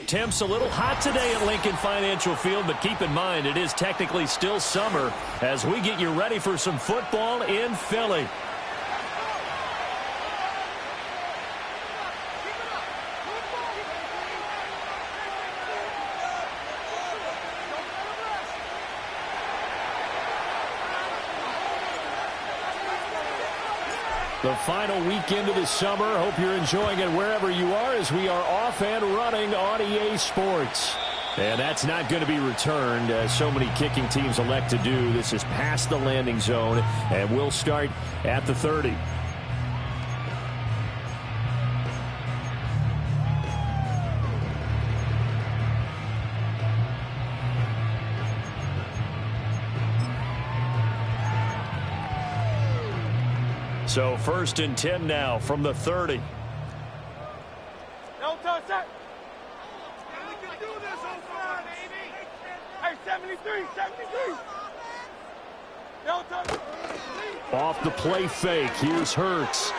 Temps a little hot today at Lincoln Financial Field, but keep in mind it is technically still summer as we get you ready for some football in Philly. The final weekend of the summer. Hope you're enjoying it wherever you are as we are off and running on EA Sports. And that's not going to be returned as so many kicking teams elect to do. This is past the landing zone, and we'll start at the 30. So 1st and 10 now from the 30. No touch that. We can do this on fire, baby. Hey, 73. No touch. Off the play fake. Here's Hurts.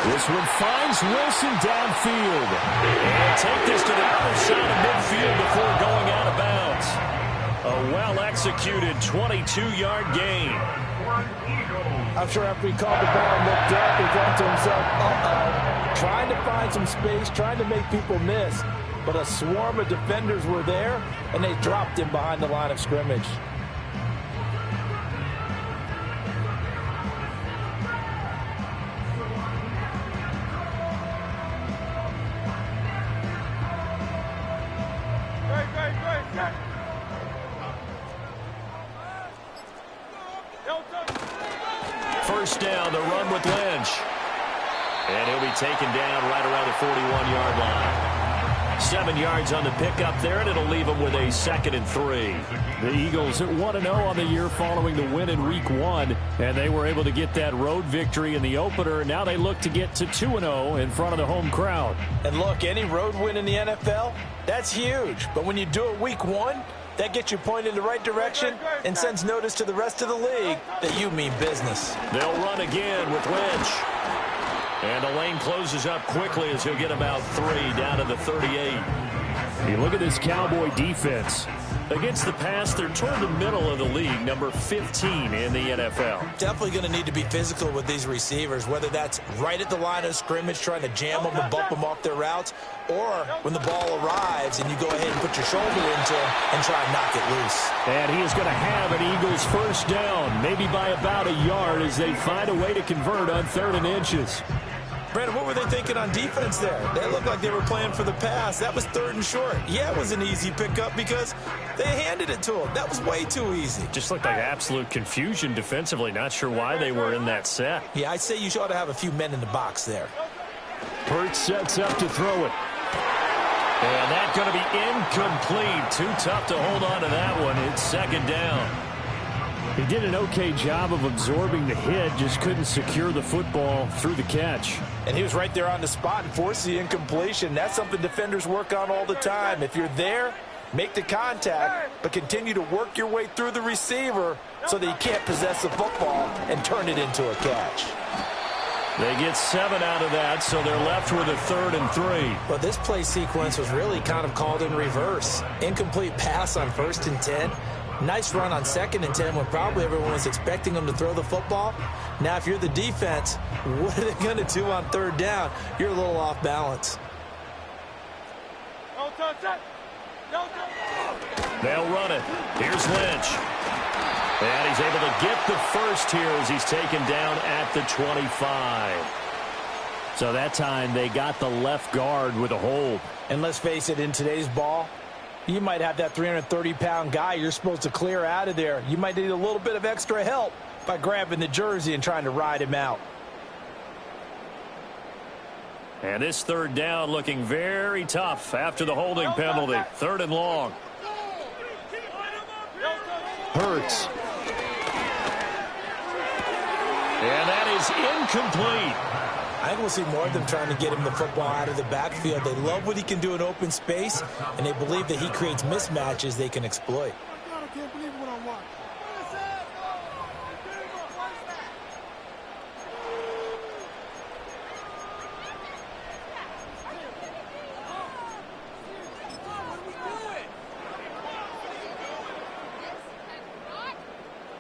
This one finds Wilson downfield. And take this to the other side of midfield before going out of bounds. A well-executed 22-yard gain. I'm sure after he caught the ball and looked up, he thought to himself, trying to find some space, trying to make people miss. But a swarm of defenders were there, and they dropped him behind the line of scrimmage. Great. First down, the run with Lynch. And he'll be taken down right around the 41-yard line. 7 yards on the pickup there, and it'll leave him with a 2nd and 3. The Eagles at 1-0 on the year following the win in Week 1, and they were able to get that road victory in the opener. Now they look to get to 2-0 in front of the home crowd. And look, any road win in the NFL, that's huge. But when you do it Week 1, that gets you pointed in the right direction and sends notice to the rest of the league that you mean business. They'll run again with Lynch. And the lane closes up quickly as he'll get about 3 down to the 38. You look at this Cowboy defense. Against the pass, they're toward the middle of the league, number 15 in the NFL. Definitely going to need to be physical with these receivers, whether that's right at the line of scrimmage, trying to jam them and bump them off their routes, or when the ball arrives and you go ahead and put your shoulder into it and try and knock it loose. And he is going to have an Eagles first down, maybe by about a yard as they find a way to convert on 3rd and inches. Brandon, what were they thinking on defense there? They looked like they were playing for the pass. That was 3rd and short. Yeah, it was an easy pickup because they handed it to him. That was way too easy. Just looked like absolute confusion defensively. Not sure why they were in that set. Yeah, I'd say you ought to have a few men in the box there. Hurts sets up to throw it. And that's going to be incomplete. Too tough to hold on to that one. It's 2nd down. He did an okay job of absorbing the hit, just couldn't secure the football through the catch. And he was right there on the spot and forced the incompletion. That's something defenders work on all the time. If you're there, make the contact, but continue to work your way through the receiver so that you can't possess the football and turn it into a catch. They get 7 out of that, so they're left with a 3rd and 3. But this play sequence was really kind of called in reverse. Incomplete pass on 1st and 10. Nice run on 2nd and 10 when probably everyone was expecting them to throw the football. Now, if you're the defense, what are they going to do on 3rd down? You're a little off balance. They'll run it. Here's Lynch. And he's able to get the first here as he's taken down at the 25. So that time they got the left guard with a hold. And let's face it, in today's ball, you might have that 330-pound guy you're supposed to clear out of there. You might need a little bit of extra help by grabbing the jersey and trying to ride him out. And this third down looking very tough after the holding penalty. 3rd and long. Hurts. And that is incomplete. I think we'll see more of them trying to get him the football out of the backfield. They love what he can do in open space, and they believe that he creates mismatches they can exploit. I can't believe what I watched.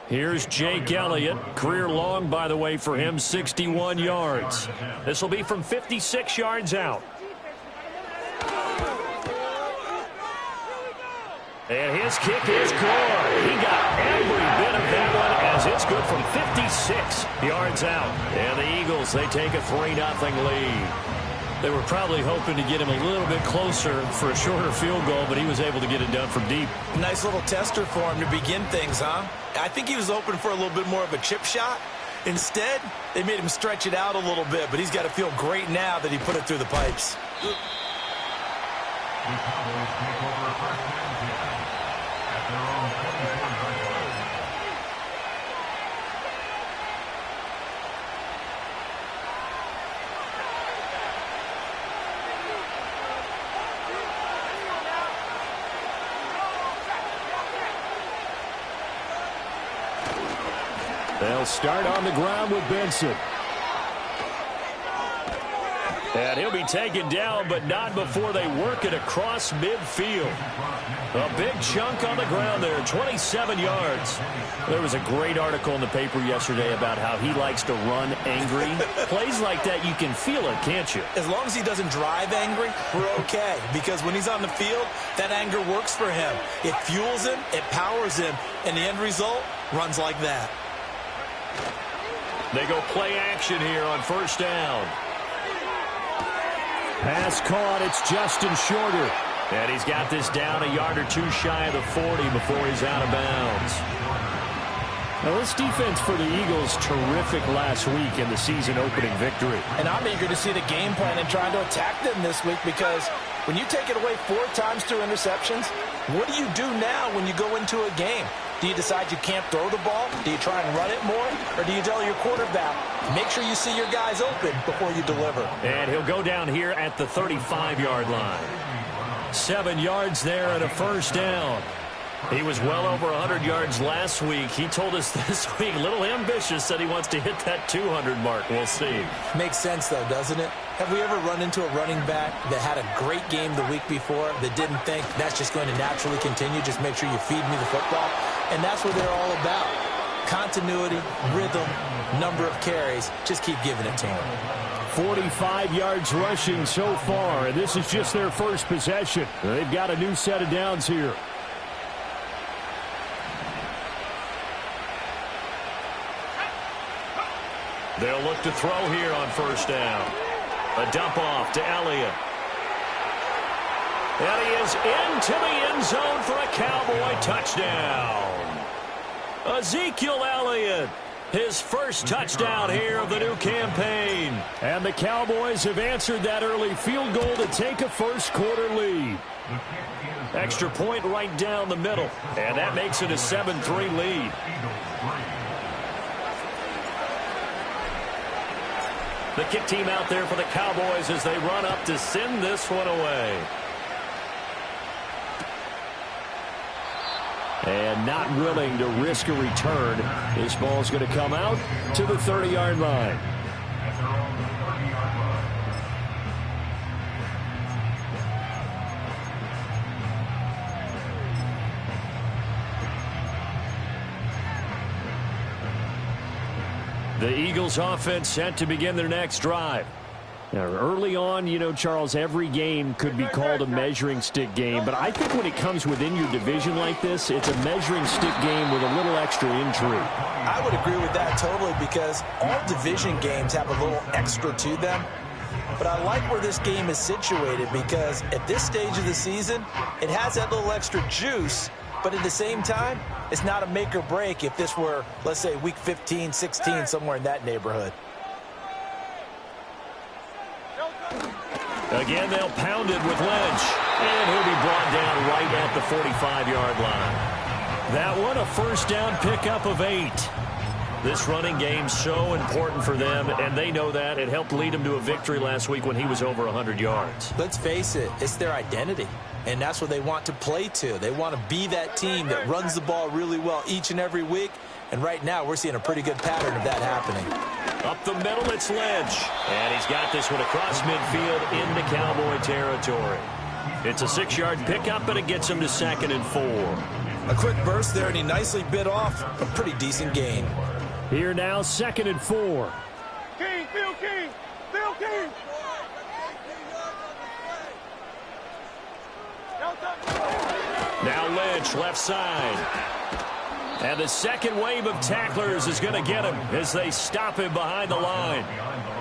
Here's Jake Elliott. Career long, by the way, for him, 61 yards. This will be from 56 yards out. And his kick is good. He got every bit of that one as it's good from 56 yards out. And the Eagles, they take a 3-0 lead. They were probably hoping to get him a little bit closer for a shorter field goal, but he was able to get it done from deep. Nice little tester for him to begin things, huh? I think he was open for a little bit more of a chip shot. Instead, they made him stretch it out a little bit, but he's got to feel great now that he put it through the pipes. They'll start on the ground with Benson. And he'll be taken down, but not before they work it across midfield. A big chunk on the ground there, 27 yards. There was a great article in the paper yesterday about how he likes to run angry. Plays like that, you can feel it, can't you? As long as he doesn't drive angry, we're okay. Because when he's on the field, that anger works for him. It fuels him, it powers him, and the end result runs like that. They go play action here on 1st down. Pass caught. It's Justin Shorter. And he's got this down a yard or two shy of the 40 before he's out of bounds. Now, this defense for the Eagles, terrific last week in the season-opening victory. And I'm eager to see the game plan and trying to attack them this week because when you take it away 4 times through interceptions, what do you do now when you go into a game? Do you decide you can't throw the ball? Do you try and run it more? Or do you tell your quarterback, make sure you see your guys open before you deliver? And he'll go down here at the 35-yard line. 7 yards there and a 1st down. He was well over 100 yards last week. He told us this week, a little ambitious, that he wants to hit that 200 mark. We'll see. Makes sense, though, doesn't it? Have we ever run into a running back that had a great game the week before that didn't think that's just going to naturally continue? Just make sure you feed me the football. And that's what they're all about. Continuity, rhythm, number of carries. Just keep giving it to him. 45 yards rushing so far, and this is just their first possession. They've got a new set of downs here. They'll look to throw here on 1st down. A dump off to Elliott. And he is into the end zone for a Cowboy touchdown. Ezekiel Elliott, his first touchdown here of the new campaign. And the Cowboys have answered that early field goal to take a first-quarter lead. Extra point right down the middle. And that makes it a 7-3 lead. The kick team out there for the Cowboys as they run up to send this one away. And not willing to risk a return. This ball's going to come out to the 30-yard line. The Eagles offense set to begin their next drive. Now, early on, you know, Charles, every game could be called a measuring stick game. But I think when it comes within your division like this, it's a measuring stick game with a little extra intrigue. I would agree with that totally because all division games have a little extra to them. But I like where this game is situated because at this stage of the season, it has that little extra juice. But at the same time, it's not a make or break if this were, let's say, week 15, 16, somewhere in that neighborhood. Again, they'll pound it with Lynch. And he'll be brought down right at the 45-yard line. That one, a first down pickup of 8. This running game's so important for them, and they know that. It helped lead them to a victory last week when he was over 100 yards. Let's face it, it's their identity, and that's what they want to play to. They want to be that team that runs the ball really well each and every week, and right now we're seeing a pretty good pattern of that happening. Up the middle, it's Lynch, and he's got this one across midfield into Cowboy territory. It's a 6-yard pickup, and it gets him to 2nd and 4. A quick burst there, and he nicely bit off a pretty decent gain. Here now, 2nd and 4. King, Phil King, Phil King. Now Lynch, left side. And the second wave of tacklers is going to get him as they stop him behind the line.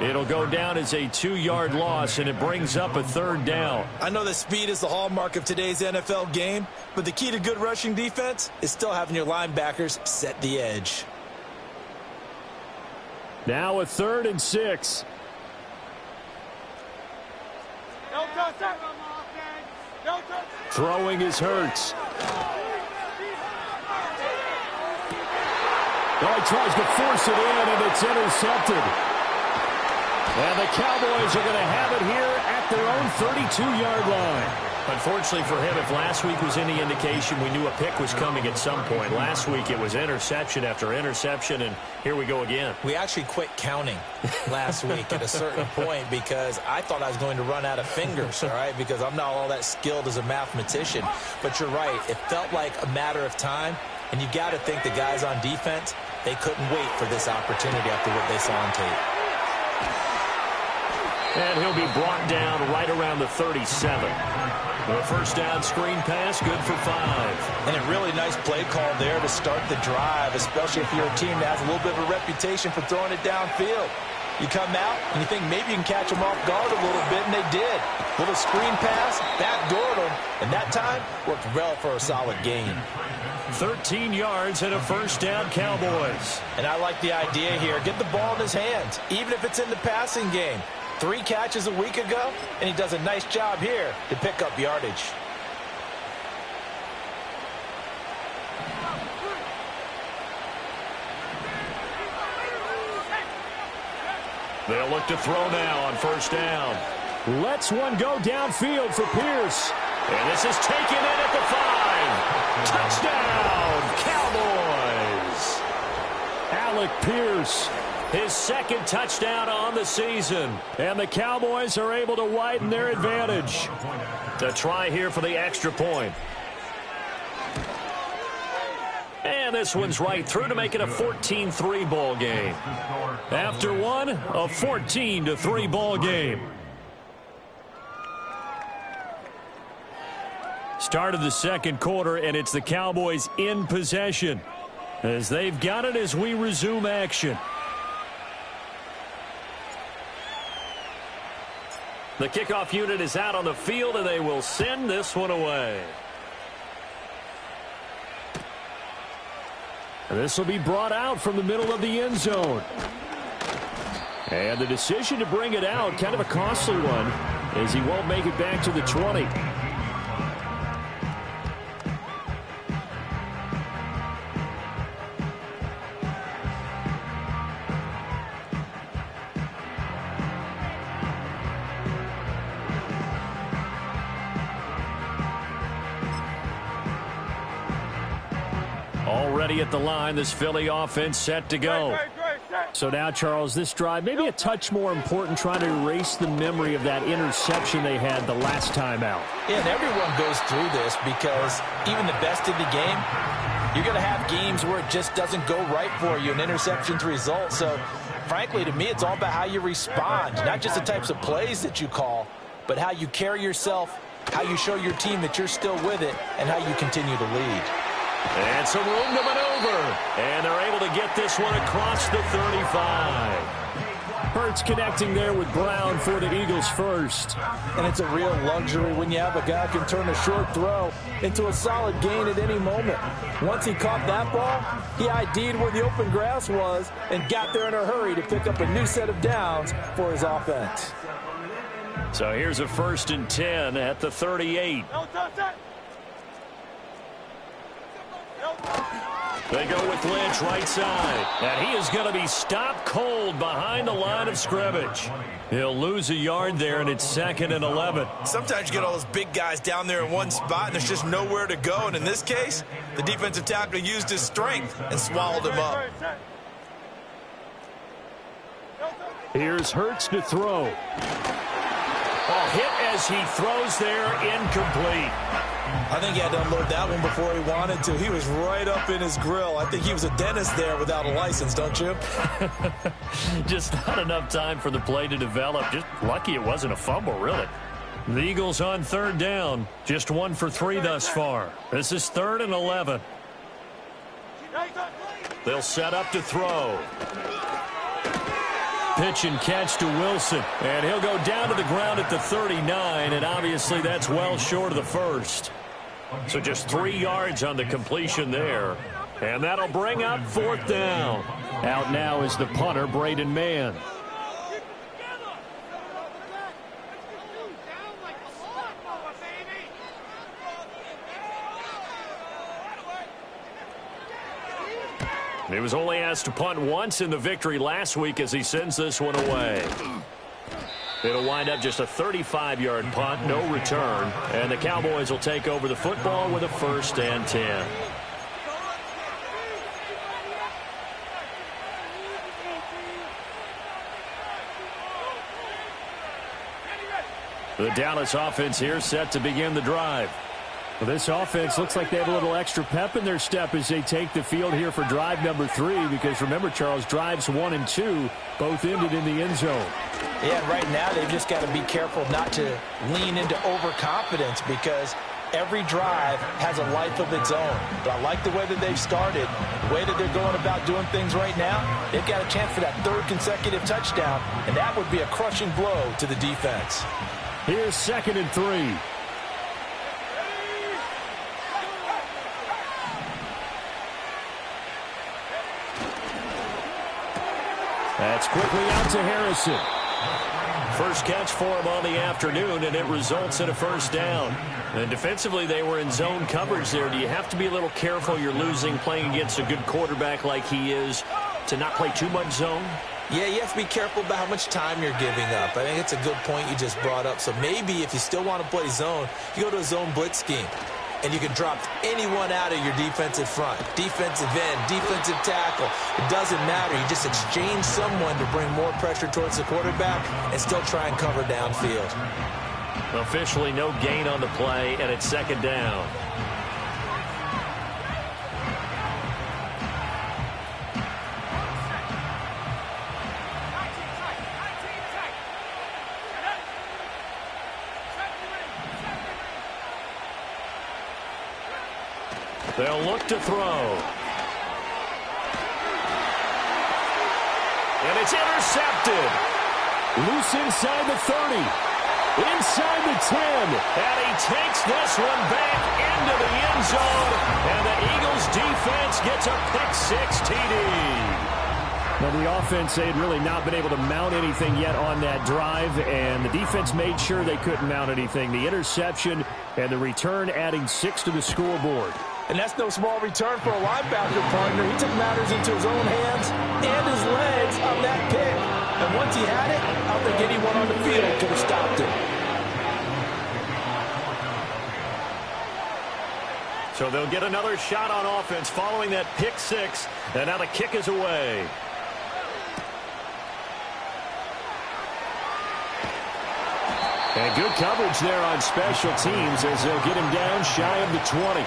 It'll go down as a 2-yard loss, and it brings up a 3rd down. I know that speed is the hallmark of today's NFL game, but the key to good rushing defense is still having your linebackers set the edge. Now a 3rd and 6. Don't touch that. Don't touch. Throwing is Hurts. Oh, he tries to force it in, and it's intercepted. And the Cowboys are going to have it here at their own 32-yard line. Unfortunately for him, if last week was any indication, we knew a pick was coming at some point. Last week it was interception after interception, and here we go again. We actually quit counting last week at a certain point because I thought I was going to run out of fingers, all right, because I'm not all that skilled as a mathematician. But you're right. It felt like a matter of time, and you got to think the guys on defense, they couldn't wait for this opportunity after what they saw on tape. And he'll be brought down right around the 37. The first down screen pass, good for 5. And a really nice play call there to start the drive, especially if you're a team that has a little bit of a reputation for throwing it downfield. You come out and you think maybe you can catch them off guard a little bit, and they did. Little screen pass, backdoored them, and that time worked well for a solid gain. 13 yards and a first down, Cowboys. And I like the idea here. Get the ball in his hands, even if it's in the passing game. 3 catches a week ago, and he does a nice job here to pick up yardage. They'll look to throw now on first down. Lets one go downfield for Pierce. And this is taken in at the 5. Touchdown, Cowboys. Alec Pierce, his 2nd touchdown on the season. And the Cowboys are able to widen their advantage. The try here for the extra point. And this one's right through to make it a 14-3 ball game. After one, a 14-3 ball game. Start of the second quarter, and it's the Cowboys in possession as they've got it as we resume action. The kickoff unit is out on the field, and they will send this one away. And this will be brought out from the middle of the end zone. And the decision to bring it out, kind of a costly one, as he won't make it back to the 20. Already at the line, this Philly offense set to go. So now, Charles, this drive, maybe a touch more important, trying to erase the memory of that interception they had the last time out. Yeah, and everyone goes through this because even the best in the game, you're going to have games where it just doesn't go right for you, and interceptions result. So, frankly, to me, it's all about how you respond, not just the types of plays that you call, but how you carry yourself, how you show your team that you're still with it, and how you continue to lead. And some room to maneuver. And they're able to get this one across the 35. Hurts connecting there with Brown for the Eagles first. And it's a real luxury when you have a guy who can turn a short throw into a solid gain at any moment. Once he caught that ball, he ID'd where the open grass was and got there in a hurry to pick up a new set of downs for his offense. So here's a 1st and 10 at the 38. They go with Lynch right side. And he is going to be stopped cold behind the line of scrimmage. He'll lose a yard there, and it's 2nd and 11. Sometimes you get all those big guys down there in one spot, and there's just nowhere to go. And in this case, the defensive tackle used his strength and swallowed him up. Here's Hurts to throw. Oh, hit as he throws there, incomplete. I think he had to unload that one before he wanted to. He was right up in his grill. I think he was a dentist there without a license, don't you? Just not enough time for the play to develop. Just lucky it wasn't a fumble, really. The Eagles on 3rd down. Just 1 for 3 thus far. This is 3rd and 11. They'll set up to throw. Pitch and catch to Wilson. And he'll go down to the ground at the 39, and obviously that's well short of the first. So just 3 yards on the completion there. And that'll bring up 4th down. Out now is the punter, Braden Mann. He was only asked to punt once in the victory last week as he sends this one away. It'll wind up just a 35-yard punt, no return. And the Cowboys will take over the football with a 1st and 10. The Dallas offense here set to begin the drive. Well, this offense looks like they have a little extra pep in their step as they take the field here for drive number 3, because remember, Charles, drives 1 and 2 both ended in the end zone. Yeah, right now they've just got to be careful not to lean into overconfidence, because every drive has a life of its own. But I like the way that they've started, the way that they're going about doing things right now. They've got a chance for that 3rd consecutive touchdown, and that would be a crushing blow to the defense. Here's 2nd and 3. That's quickly out to Harrison. First catch for him on the afternoon, and it results in a 1st down. And defensively, they were in zone coverage there. Do you have to be a little careful? You're losing playing against a good quarterback like he is to not play too much zone? Yeah, you have to be careful about how much time you're giving up. I think it's a good point you just brought up. So maybe if you still want to play zone, you go to a zone blitz scheme. And you can drop anyone out of your defensive front, defensive end, defensive tackle. It doesn't matter. You just exchange someone to bring more pressure towards the quarterback and still try and cover downfield. Officially no gain on the play, and it's 2nd down. They'll look to throw. And it's intercepted. Loose inside the 30. Inside the 10. And he takes this one back into the end zone. And the Eagles defense gets a pick-6 TD. Well, the offense, they had really not been able to mount anything yet on that drive, and the defense made sure they couldn't mount anything. The interception and the return adding 6 to the scoreboard. And that's no small return for a linebacker partner. He took matters into his own hands and his legs on that pick. And once he had it, I don't think anyone on the field could have stopped him. So they'll get another shot on offense following that pick-6, and now the kick is away. And good coverage there on special teams as they'll get him down shy of the 20.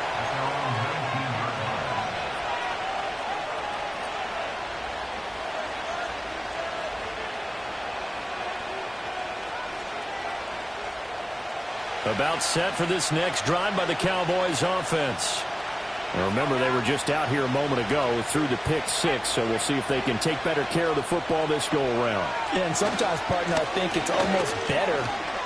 About set for this next drive by the Cowboys offense. And remember, they were just out here a moment ago through the pick-6, so we'll see if they can take better care of the football this go-around. Yeah, and sometimes, partner, I think it's almost better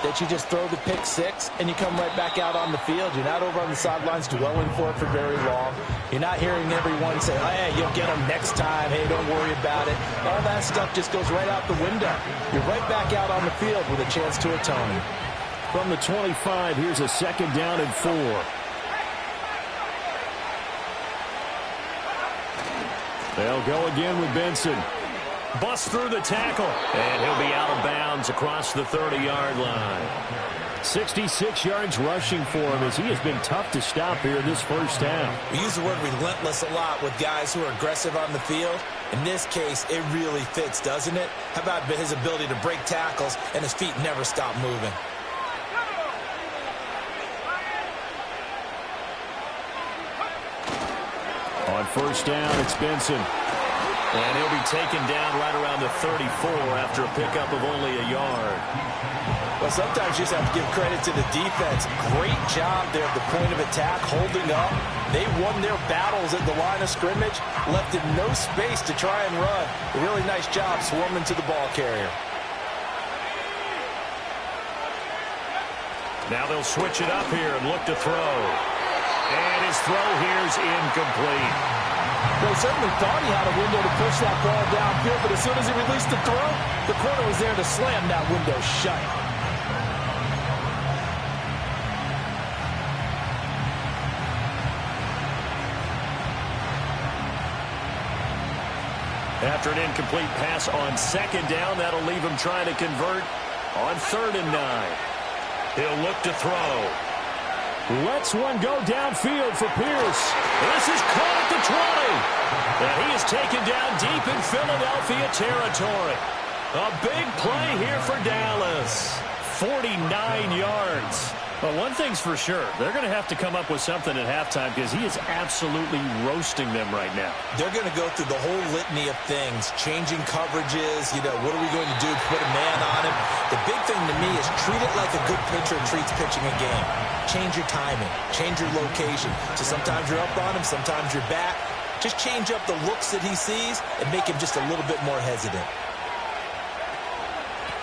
that you just throw the pick six and you come right back out on the field. You're not over on the sidelines dwelling for it for very long. You're not hearing everyone say, oh, hey, you'll get them next time. Hey, don't worry about it. All that stuff just goes right out the window. You're right back out on the field with a chance to atone. From the 25, here's a 2nd down and 4. They'll go again with Benson. Busts through the tackle, and he'll be out of bounds across the 30-yard line. 66 yards rushing for him as he has been tough to stop here in this first half. We use the word relentless a lot with guys who are aggressive on the field. In this case, it really fits, doesn't it? How about his ability to break tackles and his feet never stop moving? On first down, it's Benson. And he'll be taken down right around the 34 after a pickup of only a yard. Well, sometimes you just have to give credit to the defense. Great job there at the point of attack, holding up. They won their battles at the line of scrimmage, left in no space to try and run. A really nice job swarming to the ball carrier. Now they'll switch it up here and look to throw. And his throw here's incomplete. They certainly thought he had a window to push that ball downfield, but as soon as he released the throw, the corner was there to slam that window shut. After an incomplete pass on 2nd down, that'll leave him trying to convert on 3rd and 9. He'll look to throw. Lets one go downfield for Pierce. This is caught at the 20. And he is taken down deep in Philadelphia territory. A big play here for Dallas. 49 yards. Well, one thing's for sure. They're going to have to come up with something at halftime because he is absolutely roasting them right now. They're going to go through the whole litany of things, changing coverages, what are we going to do to put a man on him? The big thing to me is treat it like a good pitcher treats pitching a game. Change your timing, change your location. So sometimes you're up on him, sometimes you're back. Just change up the looks that he sees and make him just a little bit more hesitant.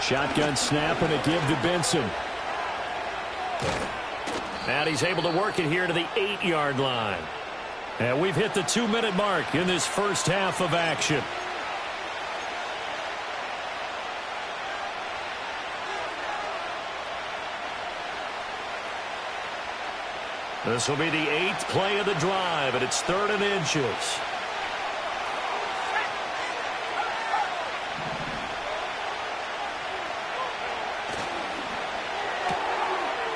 Shotgun snap and a give to Benson. And he's able to work it here to the 8-yard line. And we've hit the 2-minute mark in this first half of action. This will be the 8th play of the drive, and it's 3rd and inches.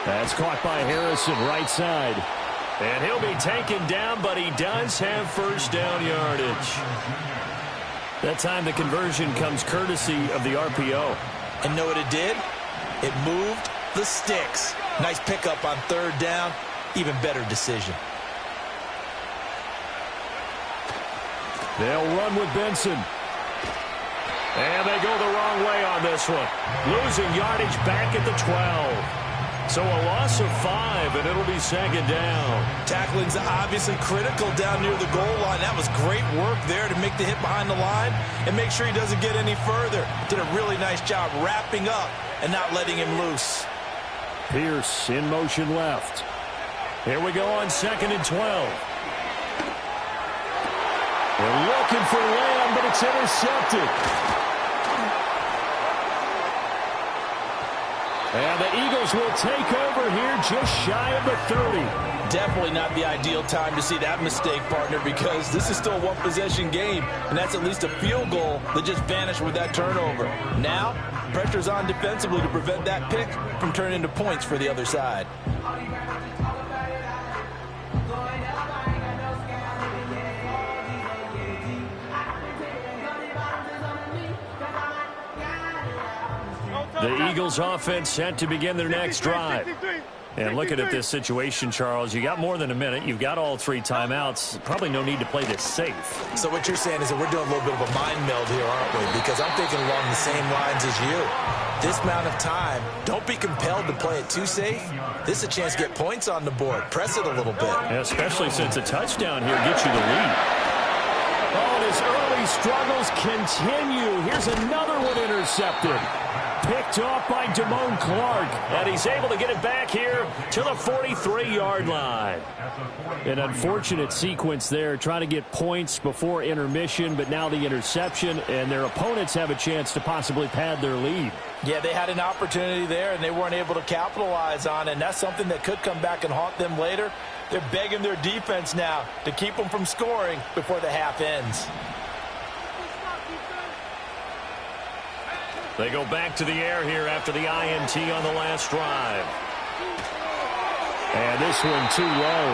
That's caught by Harrison, right side. And he'll be taken down, but he does have first down yardage. That time the conversion comes courtesy of the RPO. And know what it did? It moved the sticks. Nice pickup on 3rd down. Even better decision. They'll run with Benson. And they go the wrong way on this one. Losing yardage back at the 12. So a loss of 5, and it'll be 2nd down. Tackling's obviously critical down near the goal line. That was great work there to make the hit behind the line and make sure he doesn't get any further. Did a really nice job wrapping up and not letting him loose. Pierce in motion left. Here we go on 2nd and 12. They're looking for Lamb, but it's intercepted. And the Eagles will take over here just shy of the 30. Definitely not the ideal time to see that mistake, partner, because this is still a one-possession game, and that's at least a field goal that just vanished with that turnover. Now, pressure's on defensively to prevent that pick from turning into points for the other side. The Eagles offense set to begin their next drive. And looking at this situation, Charles, you got more than a minute. You've got all 3 timeouts. Probably no need to play this safe. So what you're saying is that we're doing a little bit of a mind meld here, aren't we? Because I'm thinking along the same lines as you. This amount of time, don't be compelled to play it too safe. This is a chance to get points on the board. Press it a little bit. Yeah, especially since a touchdown here gets you the lead. Oh, and his early struggles continue. Here's another one intercepted. picked off by Damone Clark, and he's able to get it back here to the 43-yard line. An unfortunate sequence there, trying to get points before intermission, but now the interception, and their opponents have a chance to possibly pad their lead. Yeah, they had an opportunity there, and they weren't able to capitalize on it, and that's something that could come back and haunt them later. They're begging their defense now to keep them from scoring before the half ends. They go back to the air here after the INT on the last drive. And this one too low.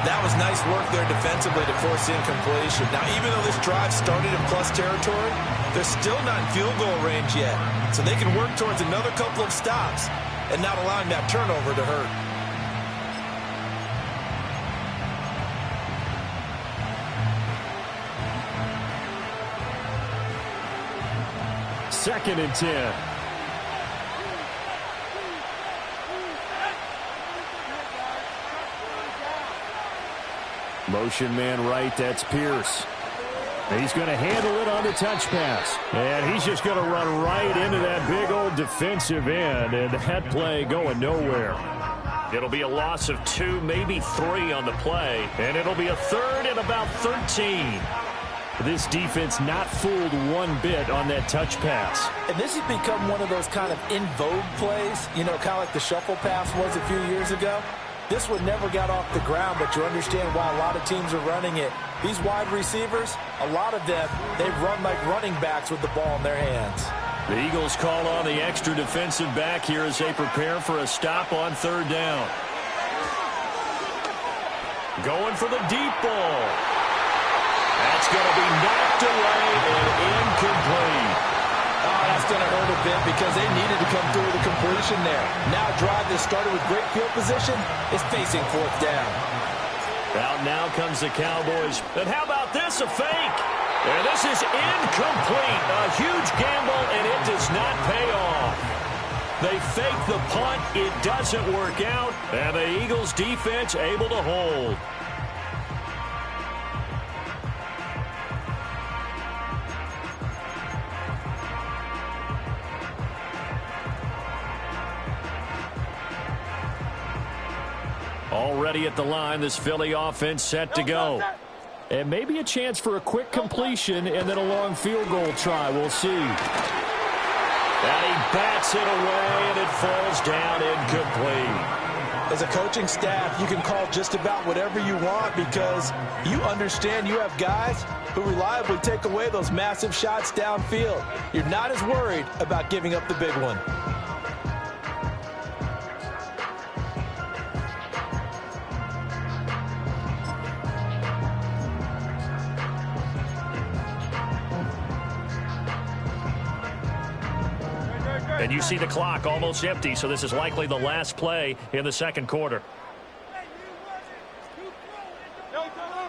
That was nice work there defensively to force incompletion. Now, even though this drive started in plus territory, they're still not in field goal range yet. So they can work towards another couple of stops and not allowing that turnover to hurt. Second and 10. Motion man right, that's Pierce. He's going to handle it on the touch pass. And he's just going to run right into that big old defensive end. And that play going nowhere. It'll be a loss of 2, maybe 3 on the play. And it'll be a third and about 13. This defense not fooled one bit on that touch pass. And this has become one of those kind of in vogue plays, you know, kind of like the shuffle pass was a few years ago. This one never got off the ground, but you understand why a lot of teams are running it. These wide receivers, a lot of them, they run like running backs with the ball in their hands. The Eagles call on the extra defensive back here as they prepare for a stop on third down. Going for the deep ball. That's going to be knocked away and incomplete. Oh, that's going to hurt a bit because they needed to come through with a completion there. Now a drive that started with great field position is facing fourth down. Out now comes the Cowboys. And how about this, a fake? And this is incomplete. A huge gamble, and it does not pay off. They fake the punt. It doesn't work out. And the Eagles defense able to hold. Already at the line, this Philly offense set to go. And maybe a chance for a quick completion and then a long field goal try. We'll see. And he bats it away, and it falls down incomplete. As a coaching staff, you can call just about whatever you want because you understand you have guys who reliably take away those massive shots downfield. You're not as worried about giving up the big one. And you see the clock almost empty, so this is likely the last play in the second quarter.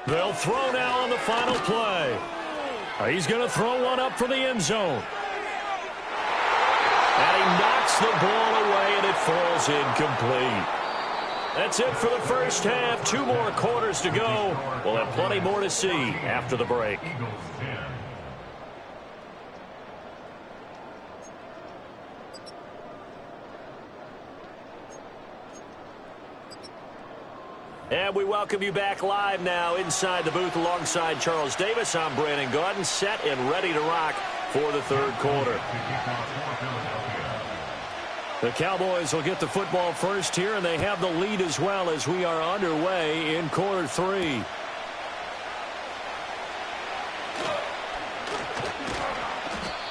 They'll throw now on the final play. He's going to throw one up for the end zone. And he knocks the ball away, and it falls incomplete. That's it for the first half. 2 more quarters to go. We'll have plenty more to see after the break. And we welcome you back live now inside the booth alongside Charles Davis. I'm Brandon Gaudin, set and ready to rock for the third quarter. The Cowboys will get the football first here, and they have the lead as well as we are underway in quarter 3.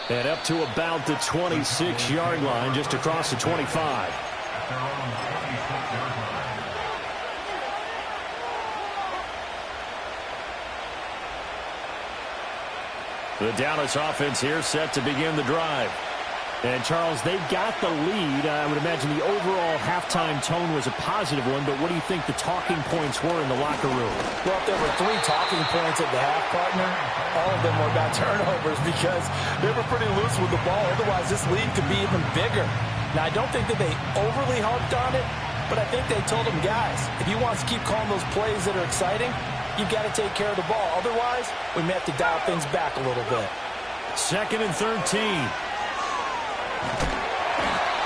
And up to about the 26-yard line, just across the 25. The Dallas offense here set to begin the drive. And, Charles, they've got the lead. I would imagine the overall halftime tone was a positive one, but what do you think the talking points were in the locker room? Well, if there were 3 talking points at the half, partner, all of them were about turnovers because they were pretty loose with the ball. Otherwise, this lead could be even bigger. Now, I don't think that they overly harped on it, but I think they told them, guys, if you want to keep calling those plays that are exciting, you've got to take care of the ball. Otherwise, we may have to dial things back a little bit. Second and 13.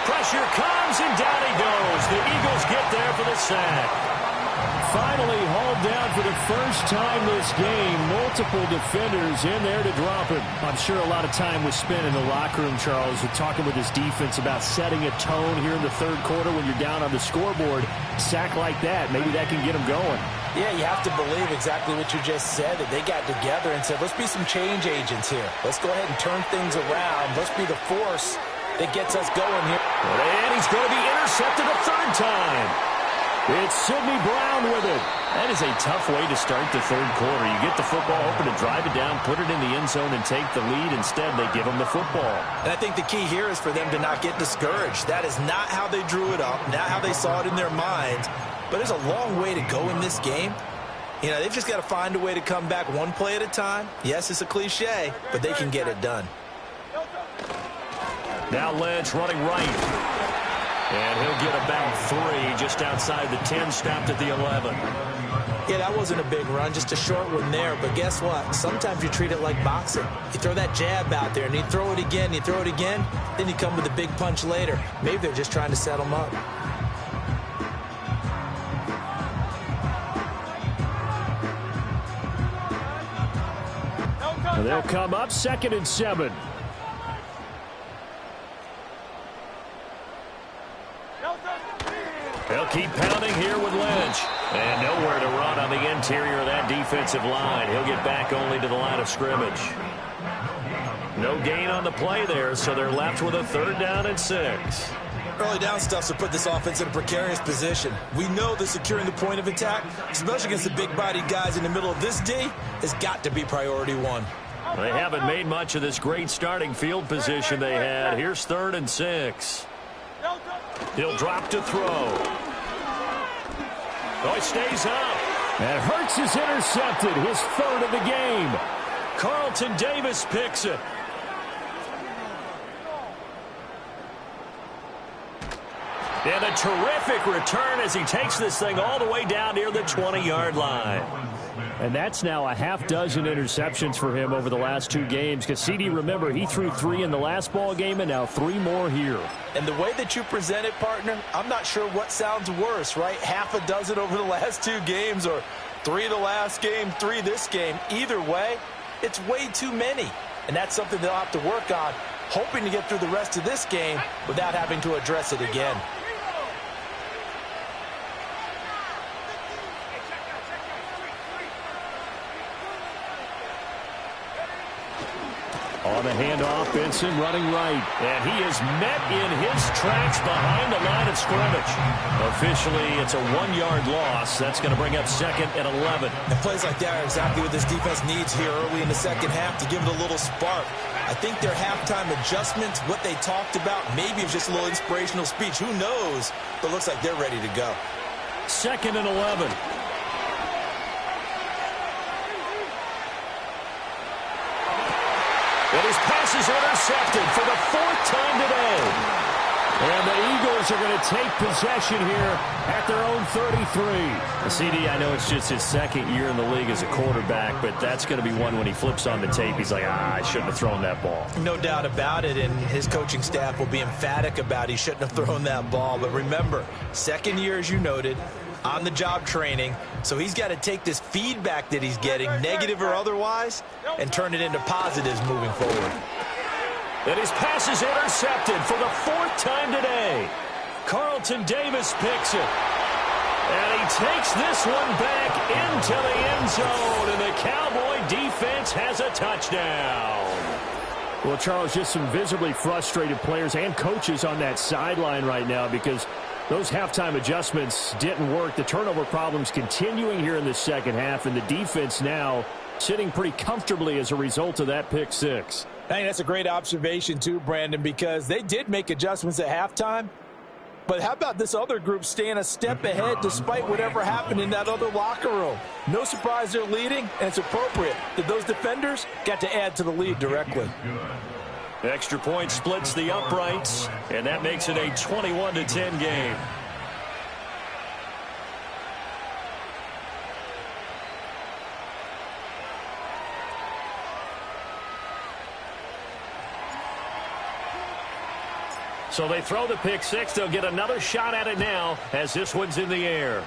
Pressure comes, and down he goes. The Eagles get there for the sack. Finally hauled down for the first time this game. Multiple defenders in there to drop him. I'm sure a lot of time was spent in the locker room, Charles, with talking with his defense about setting a tone here in the third quarter when you're down on the scoreboard. Sack like that, maybe that can get them going. Yeah, you have to believe exactly what you just said, that they got together and said, let's be some change agents here. Let's go ahead and turn things around. Let's be the force that gets us going here. And he's going to be intercepted a third time. It's Sidney Brown with it. That is a tough way to start the third quarter. You get the football open to drive it down, put it in the end zone, and take the lead. Instead, they give him the football. And I think the key here is for them to not get discouraged. That is not how they drew it up, not how they saw it in their minds. But there's a long way to go in this game. You know, they've just got to find a way to come back one play at a time. Yes, it's a cliche, but they can get it done. Now Lynch running right. And he'll get about 3 just outside the 10, stopped at the 11. Yeah, that wasn't a big run, just a short one there. But guess what? Sometimes you treat it like boxing. You throw that jab out there, and you throw it again, you throw it again, then you come with a big punch later. Maybe they're just trying to set them up. And they'll come up 2nd and 7. They'll keep pounding here with Lynch. And nowhere to run on the interior of that defensive line. He'll get back only to the line of scrimmage. No gain on the play there, so they're left with a 3rd down and 6. Early down stuff to put this offense in a precarious position. We know that securing the point of attack, especially against the big-bodied guys in the middle of this D, has got to be priority 1. They haven't made much of this great starting field position they had. Here's 3rd and 6. He'll drop to throw. Oh, he stays up. And Hurts is intercepted, his 3rd of the game. Carlton Davis picks it. And a terrific return as he takes this thing all the way down near the 20-yard line. And that's now a half dozen interceptions for him over the last 2 games. Because CD, remember, he threw 3 in the last ball game and now 3 more here. And the way that you present it, partner, I'm not sure what sounds worse, right? Half a dozen over the last 2 games or 3 the last game, 3 this game. Either way, it's way too many. And that's something they'll have to work on, hoping to get through the rest of this game without having to address it again. On the handoff, Benson running right. And he is met in his tracks behind the line of scrimmage. Officially, it's a 1-yard loss. That's going to bring up 2nd and 11. And plays like that are exactly what this defense needs here early in the second half to give it a little spark. I think their halftime adjustments, what they talked about, maybe it's just a little inspirational speech. Who knows? But it looks like they're ready to go. 2nd and 11. And his pass is intercepted for the 4th time today. And the Eagles are going to take possession here at their own 33. CD, I know it's just his 2nd year in the league as a quarterback, but that's going to be one when he flips on the tape. He's like, I shouldn't have thrown that ball. No doubt about it, and his coaching staff will be emphatic about he shouldn't have thrown that ball. But remember, 2nd year, as you noted, on-the-job training, so he's got to take this feedback that he's getting, negative or otherwise, and turn it into positives moving forward. And his pass is intercepted for the 4th time today. Carlton Davis picks it. And he takes this one back into the end zone, and the Cowboy defense has a touchdown. Well, Charles, just some visibly frustrated players and coaches on that sideline right now because those halftime adjustments didn't work. The turnover problems continuing here in the second half, and the defense now sitting pretty comfortably as a result of that pick 6. I think that's a great observation too, Brandon, because they did make adjustments at halftime. But how about this other group staying a step ahead despite whatever happened in that other locker room? No surprise they're leading, and it's appropriate that those defenders got to add to the lead directly. Extra point splits the uprights, and that makes it a 21-10 game. So they throw the pick six. They'll get another shot at it now as this one's in the air.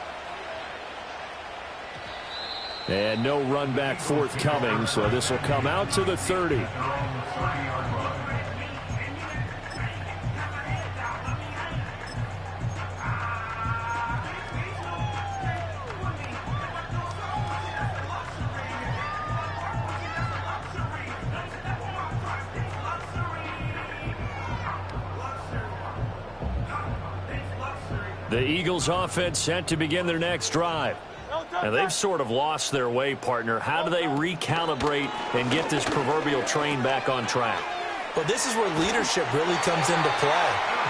And no run back forthcoming, so this will come out to the 30. The Eagles offense set to begin their next drive. And they've sort of lost their way, partner. How do they recalibrate and get this proverbial train back on track? Well, this is where leadership really comes into play.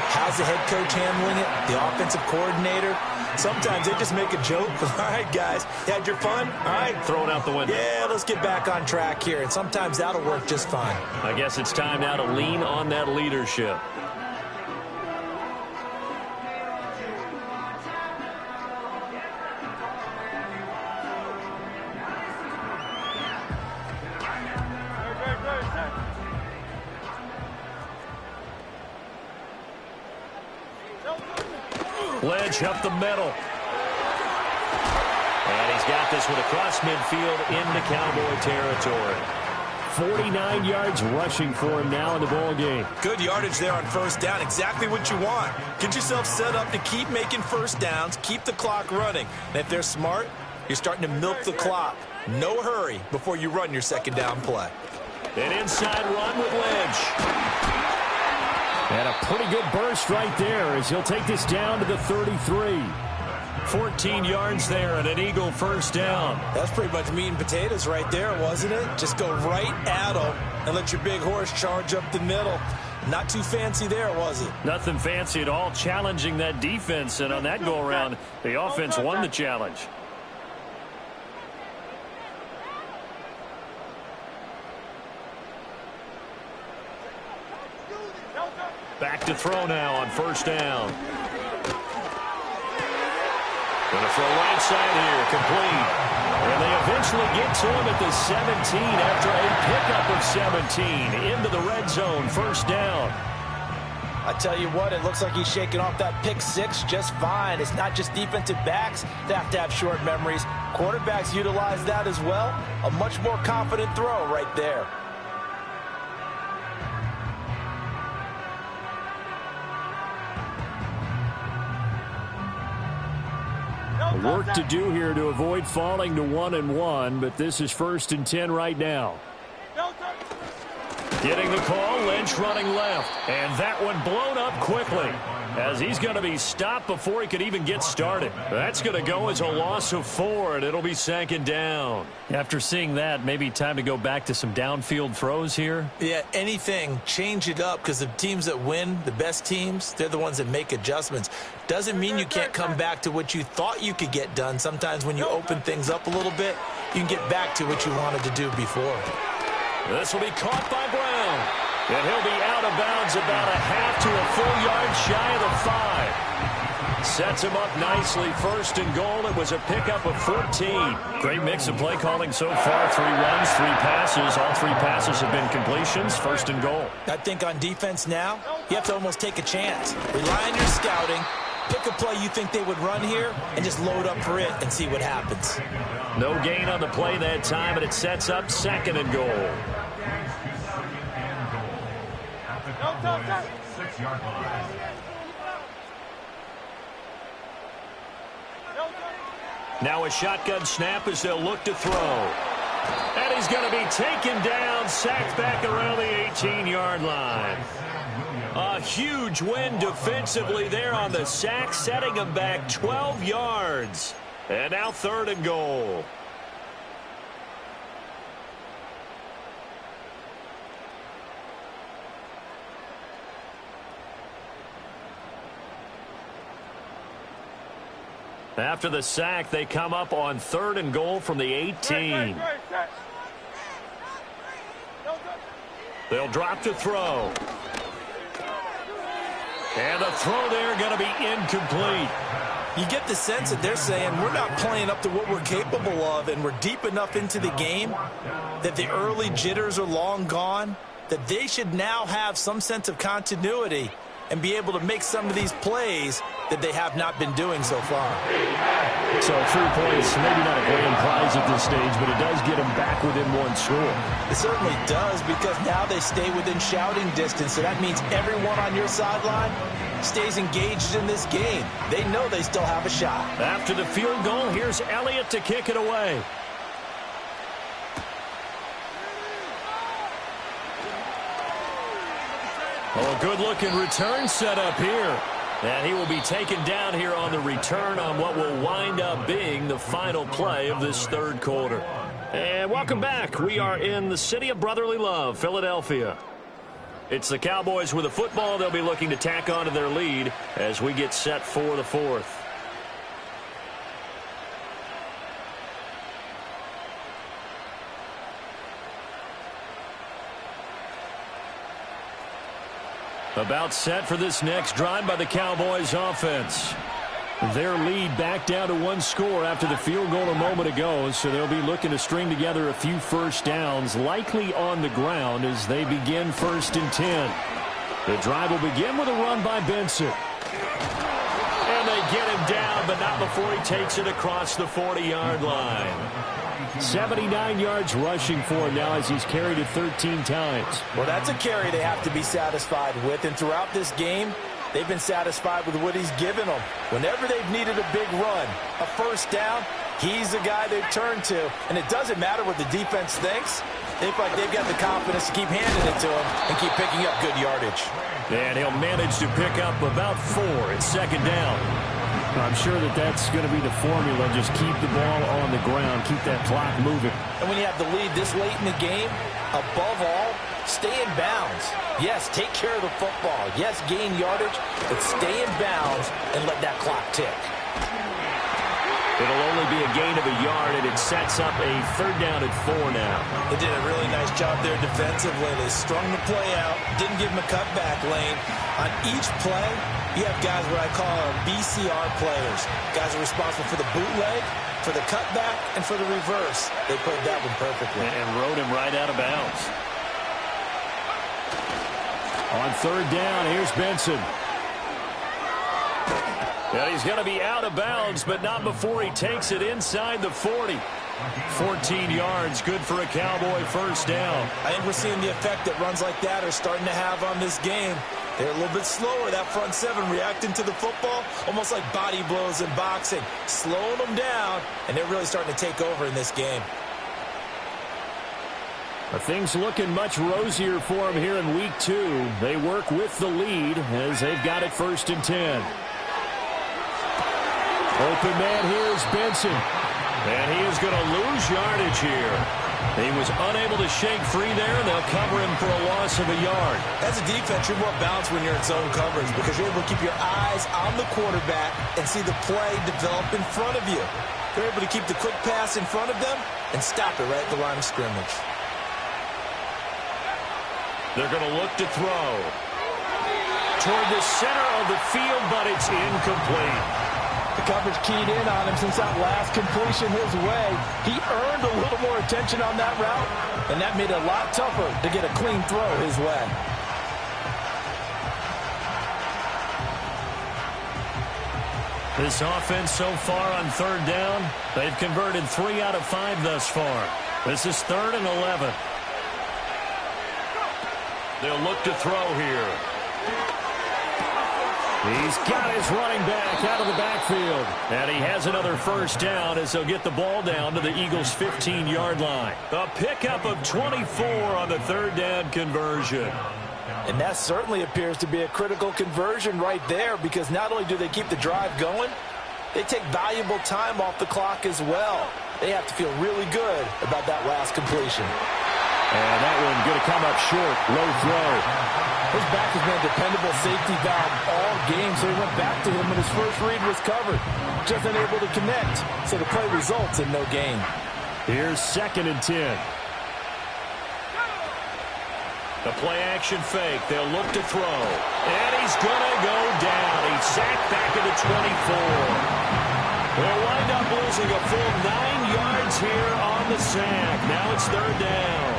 How's the head coach handling it? The offensive coordinator? Sometimes they just make a joke. All right, guys, you had your fun? All right. Throw it out the window. Yeah, let's get back on track here. And sometimes that'll work just fine. I guess it's time now to lean on that leadership. Ledge up the middle. And he's got this one across midfield into Cowboy territory. 49 yards rushing for him now in the ball game. Good yardage there on first down. Exactly what you want. Get yourself set up to keep making first downs, keep the clock running. And if they're smart, you're starting to milk the clock. No hurry before you run your second down play. An inside run with Ledge. And a pretty good burst right there as he'll take this down to the 33. 14 yards there and an Eagle first down. That's pretty much meat and potatoes right there, wasn't it? Just go right at them and let your big horse charge up the middle. Not too fancy there, was it? Nothing fancy at all, challenging that defense. And on that go-around, the offense won the challenge. Back to throw now on first down. Going to throw right side here, complete. And they eventually get to him at the 17 after a pickup of 17 into the red zone, first down. I tell you what, it looks like he's shaking off that pick six just fine. It's not just defensive backs that have to have short memories. Quarterbacks utilize that as well. A much more confident throw right there. Work to do here to avoid falling to 1-1, but this is 1st and 10 right now. Getting the call, Lynch running left. And that one blown up quickly as he's going to be stopped before he could even get started. That's going to go as a loss of 4, and it'll be second down. After seeing that, maybe time to go back to some downfield throws here. Yeah, anything. Change it up because the teams that win, the best teams, they're the ones that make adjustments. Doesn't mean you can't come back to what you thought you could get done. Sometimes when you open things up a little bit, you can get back to what you wanted to do before. This will be caught by Brown. And he'll be out of bounds about a half to a full yard shy of the 5. Sets him up nicely. 1st and goal. It was a pickup of 14. Great mix of play calling so far. 3 runs, 3 passes. All 3 passes have been completions. 1st and goal. I think on defense now, you have to almost take a chance. Rely on your scouting. Pick a play you think they would run here and just load up for it and see what happens. No gain on the play that time, and it sets up 2nd and goal. Now a shotgun snap as they'll look to throw. And he's going to be taken down, sacked back around the 18-yard line. A huge win defensively there on the sack, setting him back 12 yards. And now 3rd and goal. After the sack, they come up on 3rd and goal from the 18. They'll drop to throw. And the throw there going to be incomplete. You get the sense that they're saying we're not playing up to what we're capable of, and we're deep enough into the game that the early jitters are long gone, that they should now have some sense of continuity and be able to make some of these plays that they have not been doing so far. So 3 points, maybe not a grand prize at this stage, but it does get them back within 1 score. It certainly does, because now they stay within shouting distance, so that means everyone on your sideline stays engaged in this game. They know they still have a shot. After the field goal, here's Elliott to kick it away. Oh, good-looking return set up here. And he will be taken down here on the return on what will wind up being the final play of this third quarter. And welcome back. We are in the city of brotherly love, Philadelphia. It's the Cowboys with a football. They'll be looking to tack on to their lead as we get set for the fourth. About set for this next drive by the Cowboys offense. Their lead back down to 1 score after the field goal a moment ago, so they'll be looking to string together a few first downs, likely on the ground as they begin 1st and 10. The drive will begin with a run by Benson. And they get him down, but not before he takes it across the 40-yard line. 79 yards rushing for him now as he's carried it 13 times. Well, that's a carry they have to be satisfied with, and throughout this game, they've been satisfied with what he's given them. Whenever they've needed a big run, a first down, he's the guy they've turned to. And it doesn't matter what the defense thinks. They feel like they've got the confidence to keep handing it to him and keep picking up good yardage. And he'll manage to pick up about 4 at 2nd down. I'm sure that that's going to be the formula. Just keep the ball on the ground. Keep that clock moving. And when you have the lead this late in the game, above all, stay in bounds. Yes, take care of the football. Yes, gain yardage, but stay in bounds and let that clock tick. It'll only be a gain of a yard, and it sets up a 3rd down at 4 now. They did a really nice job there defensively. They strung the play out, didn't give him a cutback lane. On each play, you have guys what I call BCR players. Guys are responsible for the bootleg, for the cutback, and for the reverse. They played that one perfectly. And rode him right out of bounds. On 3rd down, here's Benson. Well, he's going to be out of bounds, but not before he takes it inside the 40. 14 yards, good for a Cowboy first down. I think we're seeing the effect that runs like that are starting to have on this game. They're a little bit slower, that front 7, reacting to the football, almost like body blows in boxing, slowing them down, and they're really starting to take over in this game. Things looking much rosier for them here in week 2. They work with the lead as they've got it 1st and 10. Open man here is Benson. And he is going to lose yardage here. He was unable to shake free there. They'll cover him for a loss of a yard. As a defense, you're more balanced when you're in zone coverage because you're able to keep your eyes on the quarterback and see the play develop in front of you. You're able to keep the quick pass in front of them and stop it right at the line of scrimmage. They're going to look to throw toward the center of the field, but it's incomplete. The coverage keyed in on him since that last completion his way. He earned a little more attention on that route, and that made it a lot tougher to get a clean throw his way. This offense so far on 3rd down, they've converted 3 out of 5 thus far. This is 3rd and 11. They'll look to throw here. He's got his running back out of the backfield. And he has another first down as they'll get the ball down to the Eagles' 15-yard line. A pickup of 24 on the 3rd down conversion. And that certainly appears to be a critical conversion right there because not only do they keep the drive going, they take valuable time off the clock as well. They have to feel really good about that last completion. And that one going to come up short. Low throw. His back has been a dependable safety valve all game, so he went back to him when his first read was covered. Just unable to connect, so the play results in no gain. Here's 2nd and 10. The play action fake. They'll look to throw. And he's going to go down. He's sacked back at the 24. They'll wind up losing a full 9 yards here on the sack. Now it's 3rd down.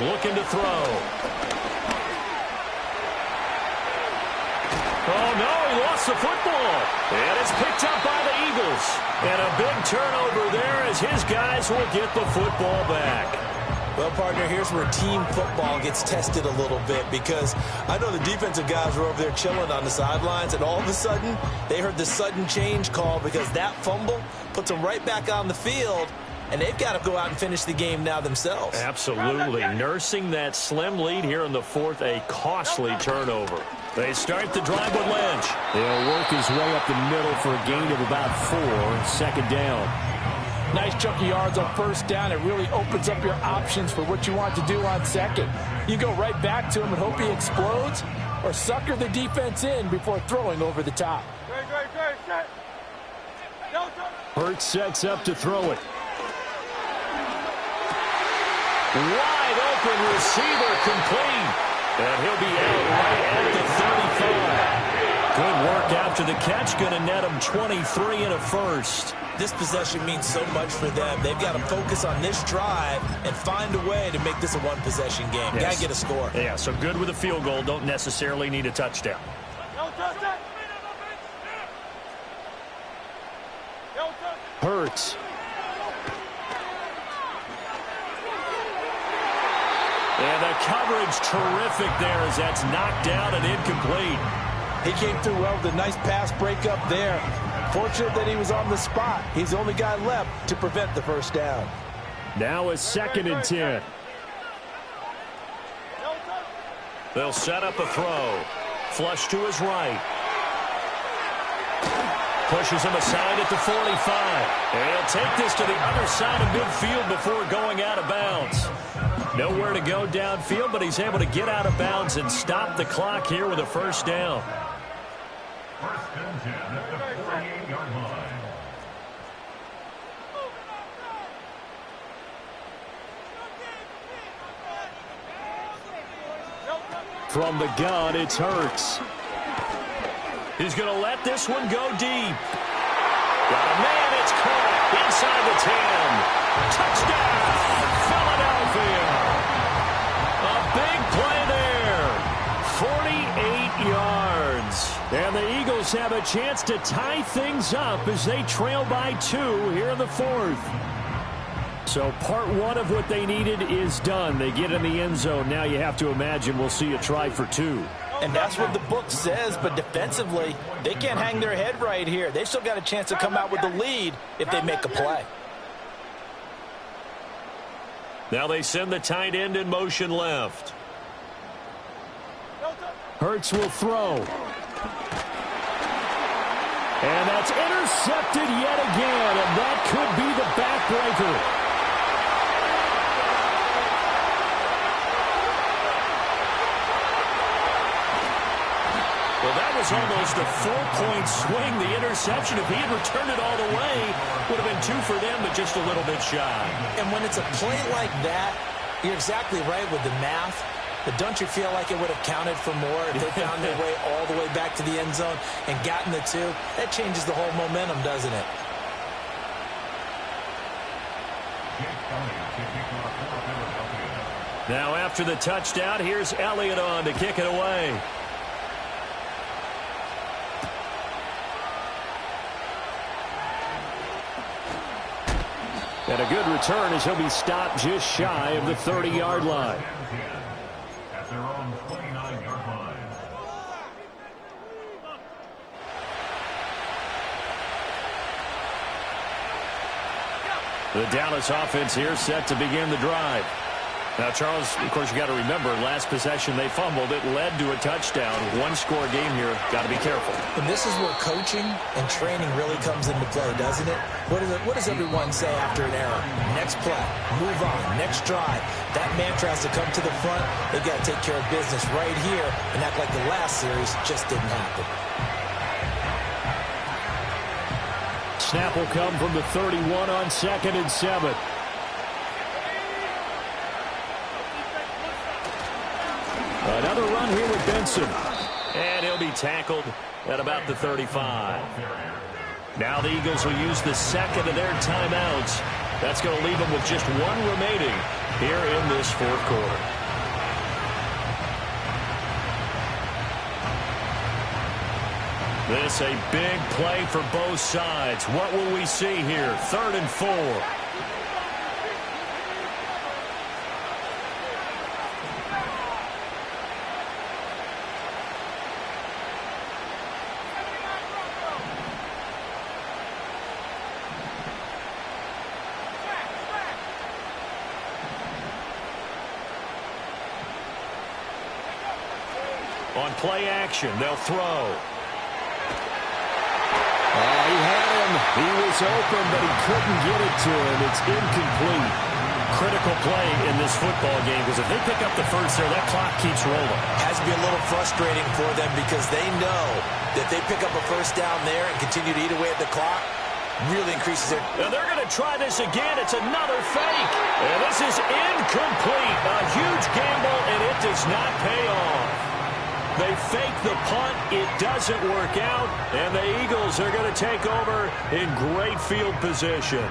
looking to throw. Oh, no, he lost the football. And it's picked up by the Eagles. And a big turnover there as his guys will get the football back. Well, partner, here's where team football gets tested a little bit, because I know the defensive guys were over there chilling on the sidelines, and all of a sudden they heard the sudden change call because that fumble puts them right back on the field, and they've got to go out and finish the game now themselves. Absolutely. Nursing that slim lead here in the fourth, a costly turnover. They start the drive with Lynch. He'll work his way up the middle for a gain of about 4, second down. Nice chunk of yards on first down. It really opens up your options for what you want to do on second. You go right back to him and hope he explodes, or sucker the defense in before throwing over the top. Hurts sets up to throw it. Wide open receiver complete. And he'll be out right at the 35. Good work after the catch. Going to net him 23 and a first. This possession means so much for them. They've got to focus on this drive and find a way to make this a one-possession game. Yes. Got to get a score. Yeah, so good with a field goal. Don't necessarily need a touchdown. Hurts. And the coverage terrific there as that's knocked down and incomplete. He came through well with a nice pass breakup there. Fortunate that he was on the spot. He's the only guy left to prevent the first down. Now a 2nd and 10. They'll set up a throw. Flush to his right. Pushes him aside at the 45. And he'll take this to the other side of midfield before going out of bounds. Nowhere to go downfield, but he's able to get out of bounds and stop the clock here with a first down. First and 10 at the 48-yard line. From the gun, it's Hurts. He's going to let this one go deep. Got a man, it's caught inside the 10. Touchdown, Philadelphia. A big play there. 48 yards. And the Eagles have a chance to tie things up as they trail by 2 here in the 4th. So part 1 of what they needed is done. They get in the end zone. Now you have to imagine we'll see a try for 2. And that's what the book says, but defensively, they can't hang their head right here. They've still got a chance to come out with the lead if they make a play. Now they send the tight end in motion left. Hurts will throw. And that's intercepted yet again, and that could be the backbreaker. Well, that was almost a 4-point swing, the interception. If he had returned it all the way, would have been 2 for them, but just a little bit shy. And when it's a play like that, you're exactly right with the math. But don't you feel like it would have counted for more if they found their way all the way back to the end zone and gotten the 2? That changes the whole momentum, doesn't it? Now after the touchdown, here's Elliott on to kick it away. And a good return as he'll be stopped just shy of the 30-yard line. At their own 29-yard line. The Dallas offense here set to begin the drive. Now, Charles, of course, you got to remember, last possession they fumbled. It led to a touchdown. 1-score game here. Got to be careful. And this is where coaching and training really comes into play, doesn't it? What does everyone say after an error? Next play, move on, next drive. That mantra has to come to the front. They've got to take care of business right here and act like the last series just didn't happen. Snap will come from the 31 on 2nd and 7. Another run here with Benson. And he'll be tackled at about the 35. Now the Eagles will use the second of their timeouts That's going to leave them with just one remaining here in this fourth quarter. This a big play for both sides. What will we see here? 3rd and 4. On play action, they'll throw. He had him. He was open, but he couldn't get it to him. It's incomplete. Critical play in this football game, because if they pick up the first there, that clock keeps rolling. Has to be a little frustrating for them because they know that they pick up a first down there and continue to eat away at the clock, really increases their... And they're going to try this again. It's another fake. And this is incomplete. A huge gamble, and it does not pay off. They fake the punt. It doesn't work out. And the Eagles are going to take over in great field position.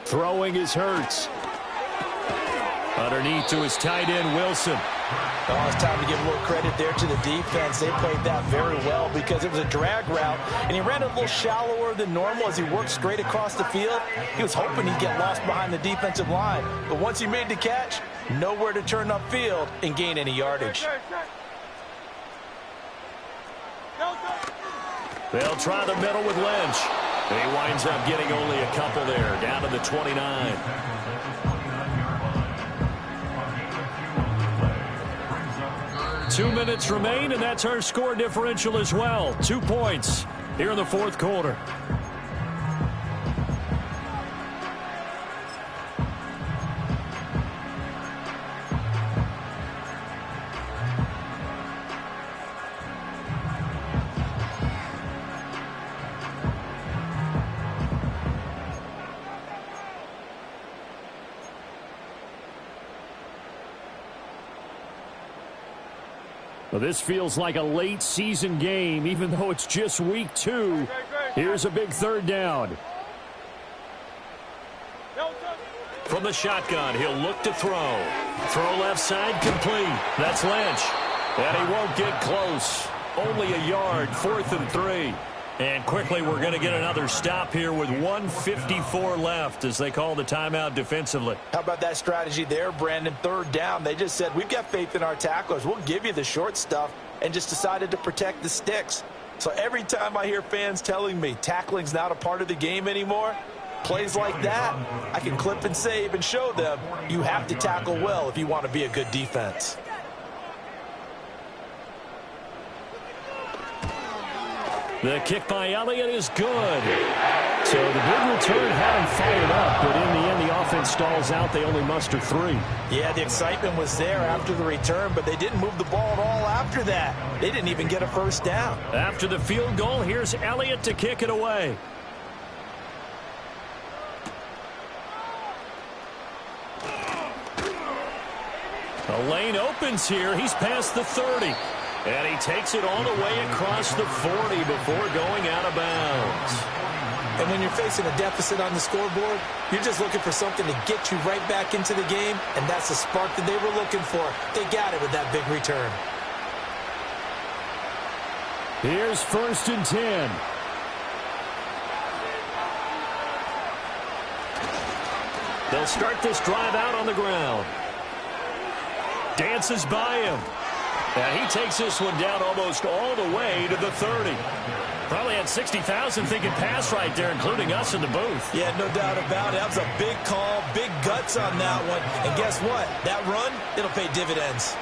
Throwing is Hurts. Underneath to his tight end, Wilson. Oh, it's time to give a little credit there to the defense. They played that very well because it was a drag route, and he ran a little shallower than normal as he worked straight across the field. He was hoping he'd get lost behind the defensive line, but once he made the catch, nowhere to turn upfield and gain any yardage. They'll try the middle with Lynch. He winds up getting only a couple there, down to the 29. Two minutes remain, and that's our score differential as well. 2 points here in the fourth quarter. Well, this feels like a late season game, even though it's just week 2. Here's a big 3rd down. From the shotgun, he'll look to throw. Throw left side, complete. That's Lynch. And he won't get close. Only a yard, 4th and 3. And quickly, we're going to get another stop here with 1:54 left as they call the timeout defensively. How about that strategy there, Brandon? 3rd down. They just said, we've got faith in our tacklers. We'll give you the short stuff, and just decided to protect the sticks. So every time I hear fans telling me tackling's not a part of the game anymore, plays like that, I can clip and save and show them you have to tackle well if you want to be a good defense. The kick by Elliott is good. So the big return had him fired up, but in the end, the offense stalls out. They only muster 3. Yeah, the excitement was there after the return, but they didn't move the ball at all after that. They didn't even get a first down. After the field goal, here's Elliott to kick it away. The lane opens here. He's past the 30. And he takes it all the way across the 40 before going out of bounds. And when you're facing a deficit on the scoreboard, you're just looking for something to get you right back into the game, and that's the spark that they were looking for. They got it with that big return. Here's 1st and 10. They'll start this drive out on the ground. Dances by him. And he takes this one down almost all the way to the 30. Probably had 60,000 thinking pass right there, including us in the booth. Yeah, no doubt about it. That was a big call, big guts on that one. And guess what? That run, it'll pay dividends.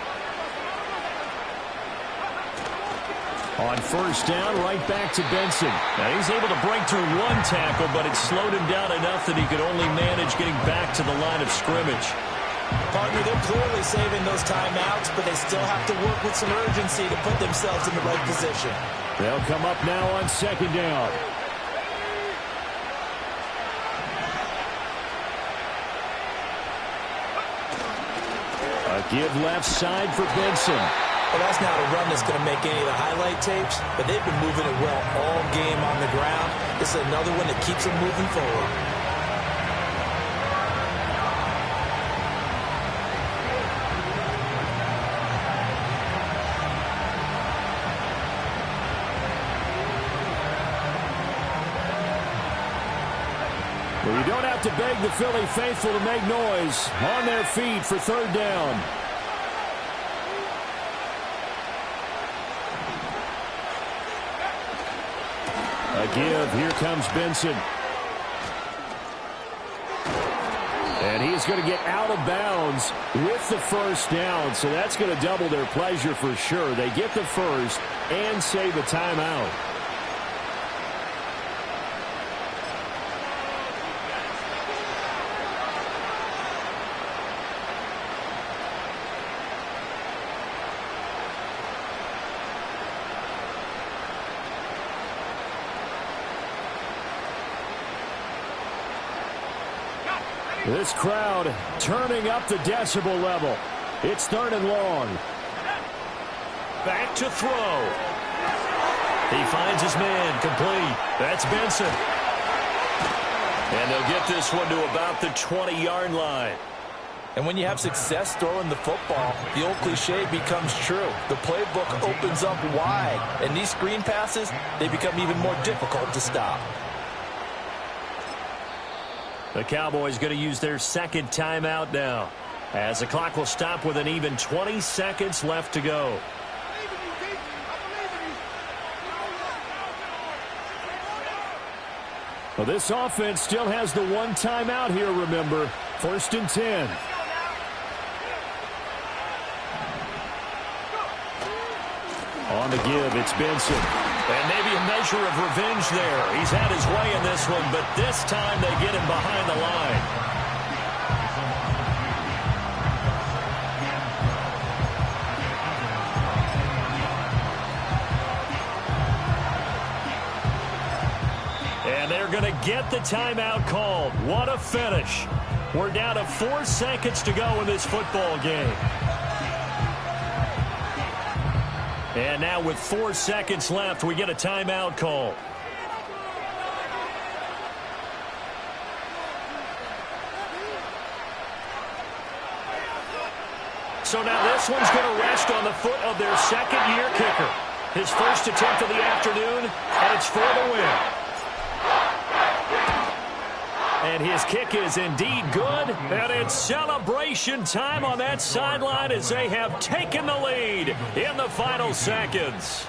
On 1st down, right back to Benson. Now he's able to break through one tackle, but it slowed him down enough that he could only manage getting back to the line of scrimmage. Partner, they're clearly saving those timeouts, but they still have to work with some urgency to put themselves in the right position. They'll come up now on second down. A give left side for Benson. Well, that's not a run that's going to make any of the highlight tapes, but they've been moving it well all game on the ground. This is another one that keeps them moving forward. Well, you don't have to beg the Philly faithful to make noise. On their feet for third down. A give. Here comes Benson. And he's going to get out of bounds with the first down. So that's going to double their pleasure for sure. They get the first and save a timeout. This crowd turning up the decibel level. It's third and long. Back to throw. He finds his man complete. That's Benson. And they'll get this one to about the 20-yard line. And when you have success throwing the football, the old cliche becomes true. The playbook opens up wide, and these screen passes, they become even more difficult to stop. The Cowboys going to use their second timeout now, as the clock will stop with an even 20 seconds left to go. Well, this offense still has the one timeout here, remember. First and 10. On the give, it's Benson. And maybe a measure of revenge there. He's had his way in this one, but this time they get him behind the line. And they're going to get the timeout called. What a finish. We're down to 4 seconds to go in this football game. And now with 4 seconds left, we get a timeout call. So now this one's going to rest on the foot of their second-year kicker. His first attempt of the afternoon, and it's for the win. And his kick is indeed good, and it's celebration time on that sideline as they have taken the lead in the final seconds.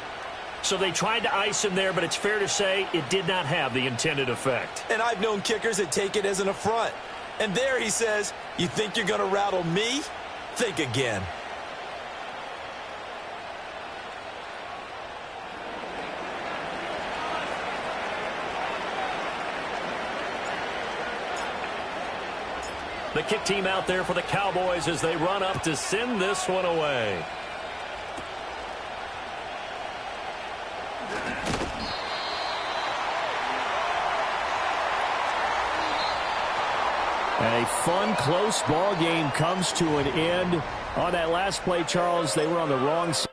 So they tried to ice him there, but it's fair to say it did not have the intended effect. And I've known kickers that take it as an affront. And there he says, you think you're going to rattle me? Think again. The kick team out there for the Cowboys as they run up to send this one away. A fun, close ball game comes to an end. On that last play, Charles, they were on the wrong side.